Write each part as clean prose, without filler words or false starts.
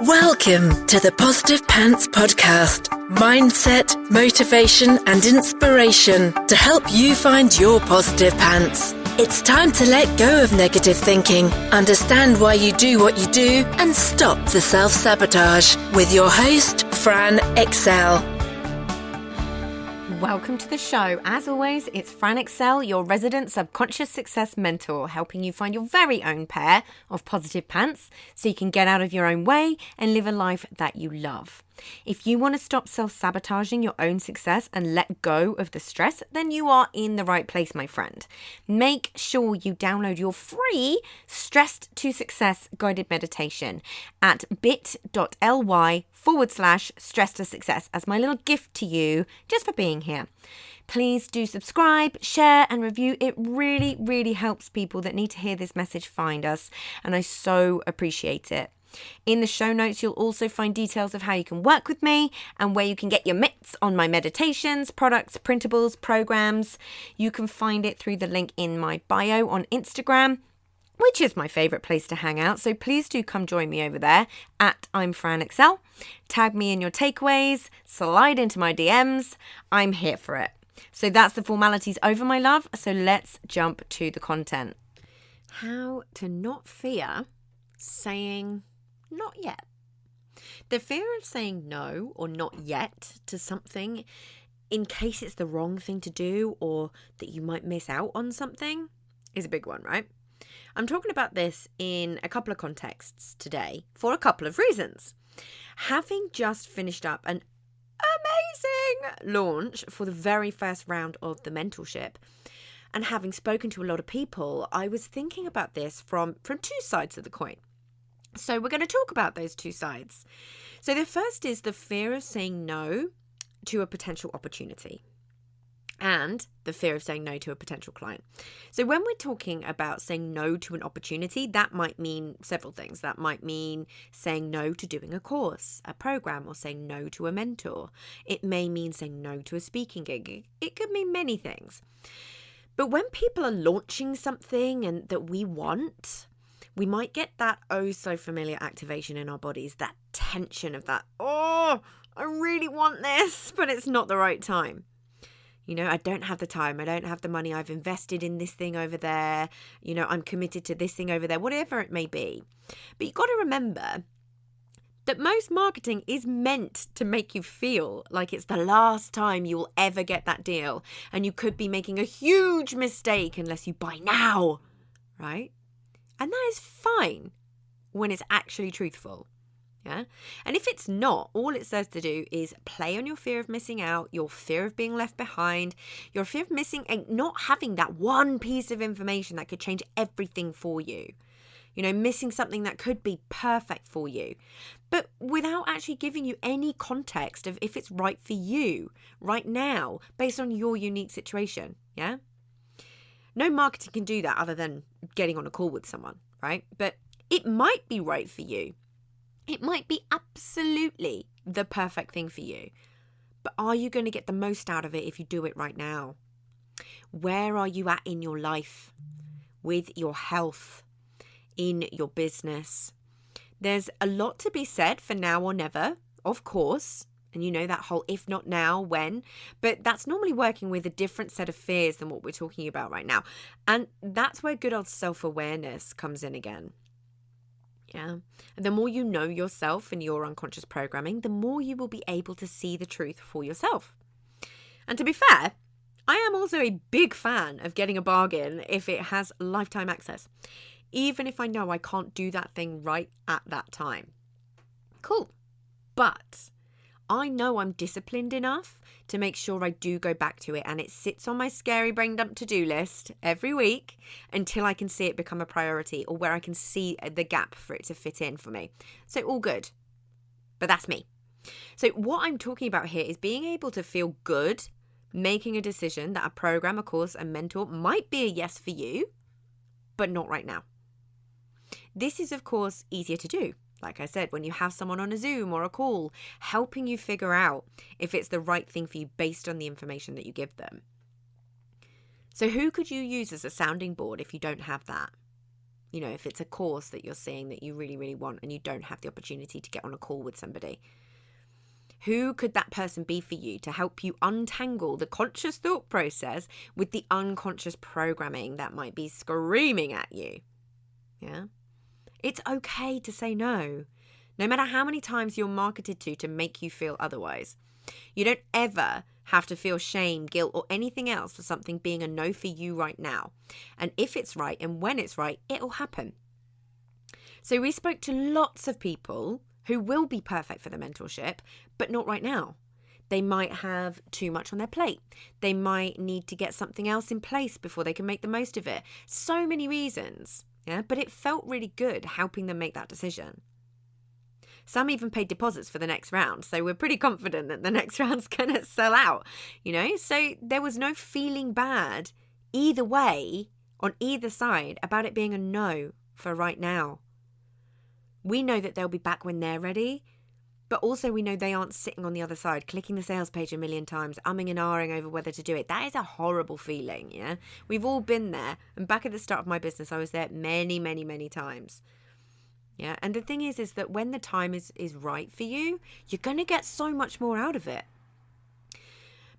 Welcome to the Positive Pants Podcast. Mindset, motivation and inspiration to help you find your positive pants. It's time to let go of negative thinking, understand why you do what you do and stop the self-sabotage with your host, Fran Excel. Welcome to the show. As always, it's Fran Excel, your resident subconscious success mentor, helping you find your very own pair of positive pants so you can get out of your own way and live a life that you love. If you want to stop self-sabotaging your own success and let go of the stress, then you are in the right place, my friend. Make sure you download your free Stressed to Success guided meditation at bit.ly/stress to success as my little gift to you just for being here. Please do subscribe, share and review. It really, really helps people that need to hear this message find us, and I so appreciate it. In the show notes, you'll also find details of how you can work with me and where you can get your mitts on my meditations, products, printables, programs. You can find it through the link in my bio on Instagram, which is my favorite place to hang out. So please do come join me over there at I'm Fran Excel. Tag me in your takeaways, slide into my DMs. I'm here for it. So that's the formalities over, my love. So let's jump to the content. How to not fear saying not yet. The fear of saying no or not yet to something in case it's the wrong thing to do or that you might miss out on something is a big one, right? I'm talking about this in a couple of contexts today for a couple of reasons. Having just finished up an amazing launch for the very first round of the mentorship and having spoken to a lot of people, I was thinking about this from two sides of the coin. So we're going to talk about those two sides. So the first is the fear of saying no to a potential opportunity and the fear of saying no to a potential client. So when we're talking about saying no to an opportunity, that might mean several things. That might mean saying no to doing a course, a program, or saying no to a mentor. It may mean saying no to a speaking gig. It could mean many things. But when people are launching something and that we want, we might get that oh so familiar activation in our bodies, that tension of that, oh, I really want this, but it's not the right time. You know, I don't have the time. I don't have the money. I've invested in this thing over there. You know, I'm committed to this thing over there, whatever it may be. But you've got to remember that most marketing is meant to make you feel like it's the last time you will ever get that deal. And you could be making a huge mistake unless you buy now, right? And that is fine when it's actually truthful, yeah? And if it's not, all it says to do is play on your fear of missing out, your fear of being left behind, your fear of missing and not having that one piece of information that could change everything for you. You know, missing something that could be perfect for you, but without actually giving you any context of if it's right for you right now, based on your unique situation, yeah? No marketing can do that other than getting on a call with someone, right? But it might be right for you. It might be absolutely the perfect thing for you. But are you going to get the most out of it if you do it right now? Where are you at in your life, with your health, in your business? There's a lot to be said for now or never, of course. And you know that whole if not now, when? But that's normally working with a different set of fears than what we're talking about right now. And that's where good old self-awareness comes in again. Yeah. And the more you know yourself and your unconscious programming, the more you will be able to see the truth for yourself. And to be fair, I am also a big fan of getting a bargain if it has lifetime access, even if I know I can't do that thing right at that time. Cool. But I know I'm disciplined enough to make sure I do go back to it, and it sits on my scary brain dump to-do list every week until I can see it become a priority or where I can see the gap for it to fit in for me. So all good. But that's me. So what I'm talking about here is being able to feel good, making a decision that a program, a course, a mentor might be a yes for you, but not right now. This is, of course, easier to do. Like I said, when you have someone on a Zoom or a call, helping you figure out if it's the right thing for you based on the information that you give them. So who could you use as a sounding board if you don't have that? if it's a course that you're seeing that you really, really want and you don't have the opportunity to get on a call with somebody. Who could that person be for you to help you untangle the conscious thought process with the unconscious programming that might be screaming at you? Yeah. It's okay to say no, no matter how many times you're marketed to make you feel otherwise. You don't ever have to feel shame, guilt, or anything else for something being a no for you right now. And if it's right and when it's right, it'll happen. So we spoke to lots of people who will be perfect for the mentorship, but not right now. They might have too much on their plate. They might need to get something else in place before they can make the most of it. So many reasons, yeah. But it felt really good helping them make that decision. Some even paid deposits for the next round, so we're pretty confident that the next round's going to sell out, So there was no feeling bad either way on either side about it being a no for right now. We know that they'll be back when they're ready, but also we know they aren't sitting on the other side, clicking the sales page a million times, umming and ahhing over whether to do it. That is a horrible feeling, yeah? We've all been there. And back at the start of my business, I was there many, many, many times. Yeah, and the thing is that when the time is right for you, you're going to get so much more out of it.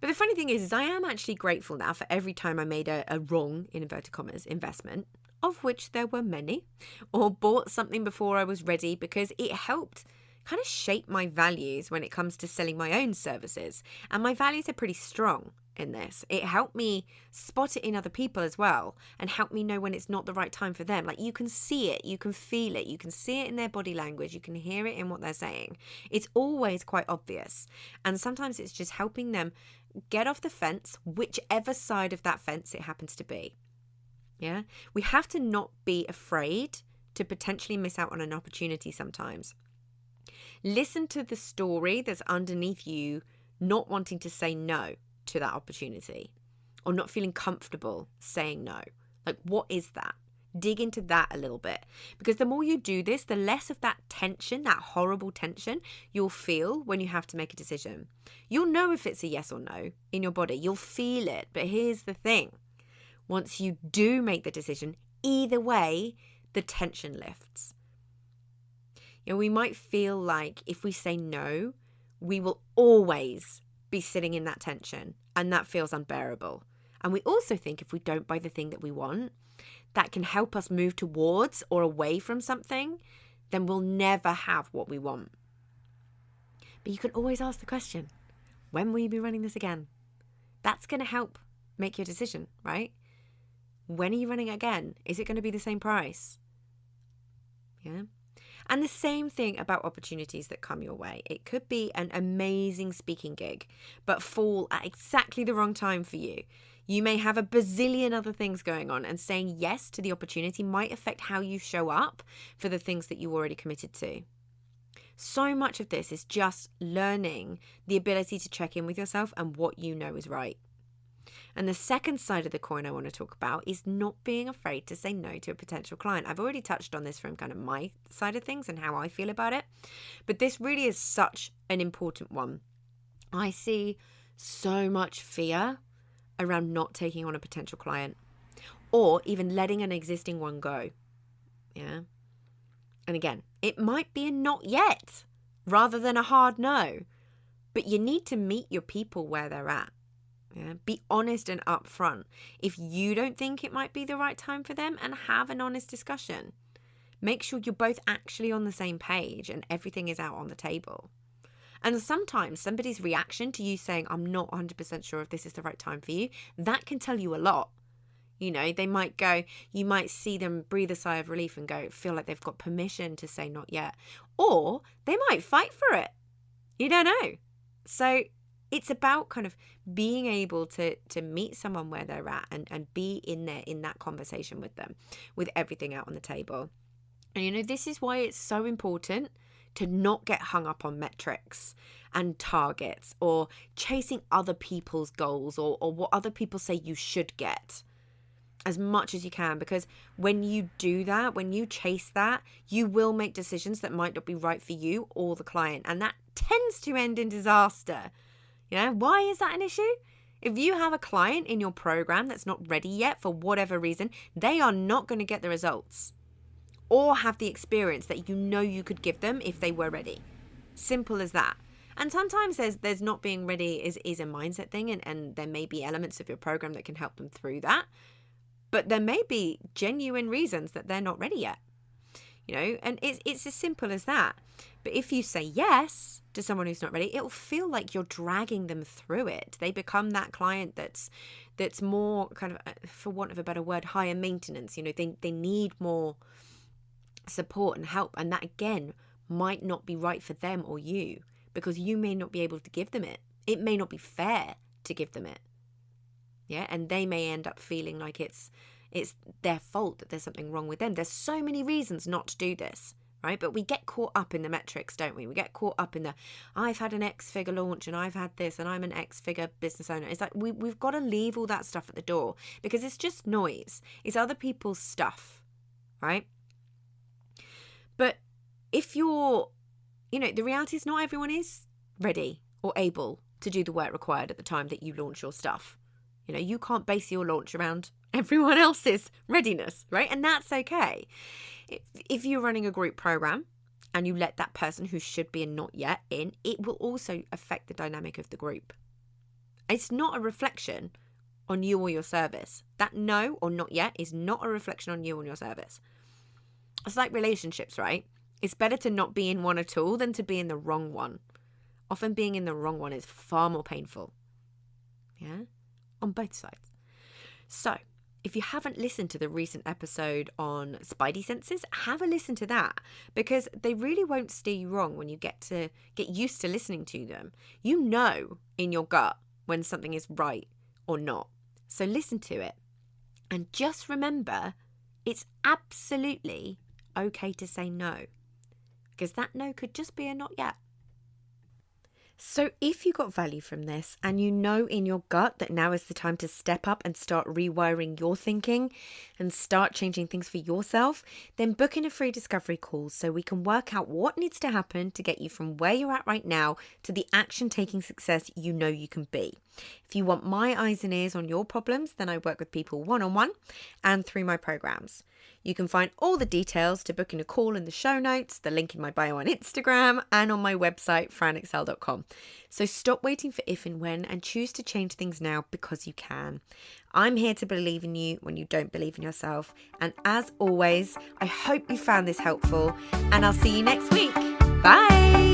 But the funny thing is I am actually grateful now for every time I made a wrong, in inverted commas, investment, of which there were many, or bought something before I was ready, because it helped kind of shape my values when it comes to selling my own services. And my values are pretty strong in this. It helped me spot it in other people as well, and help me know when it's not the right time for them. Like, you can see it, you can feel it, you can see it in their body language, you can hear it in what they're saying. It's always quite obvious. And sometimes it's just helping them get off the fence, whichever side of that fence it happens to be. Yeah, we have to not be afraid to potentially miss out on an opportunity sometimes. Listen to the story that's underneath you not wanting to say no to that opportunity, or not feeling comfortable saying no. Like, what is that? Dig into that a little bit, because the more you do this, the less of that tension, that horrible tension you'll feel when you have to make a decision. You'll know if it's a yes or no in your body. You'll feel it. But here's the thing. Once you do make the decision, either way, the tension lifts. We might feel like if we say no, we will always be sitting in that tension, and that feels unbearable. And we also think if we don't buy the thing that we want, that can help us move towards or away from something, then we'll never have what we want. But you can always ask the question, when will you be running this again? That's going to help make your decision, right? When are you running again? Is it going to be the same price? Yeah. And the same thing about opportunities that come your way. It could be an amazing speaking gig, but fall at exactly the wrong time for you. You may have a bazillion other things going on, and saying yes to the opportunity might affect how you show up for the things that you already committed to. So much of this is just learning the ability to check in with yourself and what you know is right. And the second side of the coin I want to talk about is not being afraid to say no to a potential client. I've already touched on this from kind of my side of things and how I feel about it, but this really is such an important one. I see so much fear around not taking on a potential client, or even letting an existing one go. Yeah. And again, it might be a not yet rather than a hard no, but you need to meet your people where they're at. Yeah, be honest and upfront. If you don't think it might be the right time for them, and have an honest discussion. Make sure you're both actually on the same page and everything is out on the table. And sometimes somebody's reaction to you saying, I'm not 100% sure if this is the right time for you, that can tell you a lot. They might go, you might see them breathe a sigh of relief and go, feel like they've got permission to say not yet. Or they might fight for it. You don't know. So it's about kind of being able to meet someone where they're at and be in there in that conversation with them, with everything out on the table. And this is why it's so important to not get hung up on metrics and targets, or chasing other people's goals, or what other people say you should get, as much as you can. Because when you do that, when you chase that, you will make decisions that might not be right for you or the client. And that tends to end in disaster. Why is that an issue? If you have a client in your program that's not ready yet for whatever reason, they are not going to get the results. or have the experience that you know you could give them if they were ready. Simple as that. And sometimes there's not being ready is a mindset thing, and there may be elements of your program that can help them through that. But there may be genuine reasons that they're not ready yet. And it's as simple as that. But if you say yes to someone who's not ready, it'll feel like you're dragging them through it. They become that client that's more kind of, for want of a better word, higher maintenance. They need more support and help. And that, again, might not be right for them or you, because you may not be able to give them it. It may not be fair to give them it. Yeah, and they may end up feeling like it's their fault that there's something wrong with them. There's so many reasons not to do this, right? But we get caught up in the metrics, don't we? We get caught up in I've had an X-figure launch and I've had this and I'm an X-figure business owner. It's like we've got to leave all that stuff at the door, because it's just noise. It's other people's stuff, right? But if you're, the reality is not everyone is ready or able to do the work required at the time that you launch your stuff. You can't base your launch around everyone else's readiness, right? And that's okay. If you're running a group program and you let that person who should be and not yet in, it will also affect the dynamic of the group. It's not a reflection on you or your service. That no or not yet is not a reflection on you and your service. It's like relationships, right? It's better to not be in one at all than to be in the wrong one. Often being in the wrong one is far more painful. Yeah? On both sides. So, if you haven't listened to the recent episode on spidey senses, have a listen to that, because they really won't steer you wrong when you get used to listening to them. You know in your gut when something is right or not. So listen to it. And just remember, it's absolutely okay to say no, because that no could just be a not yet. So if you got value from this and you know in your gut that now is the time to step up and start rewiring your thinking and start changing things for yourself, then book in a free discovery call so we can work out what needs to happen to get you from where you're at right now to the action-taking success you know you can be. If you want my eyes and ears on your problems, then I work with people one-on-one and through my programs. You can find all the details to booking a call in the show notes, the link in my bio on Instagram, and on my website, franexcel.com. So stop waiting for if and when and choose to change things now, because you can. I'm here to believe in you when you don't believe in yourself. And as always, I hope you found this helpful, and I'll see you next week. Bye!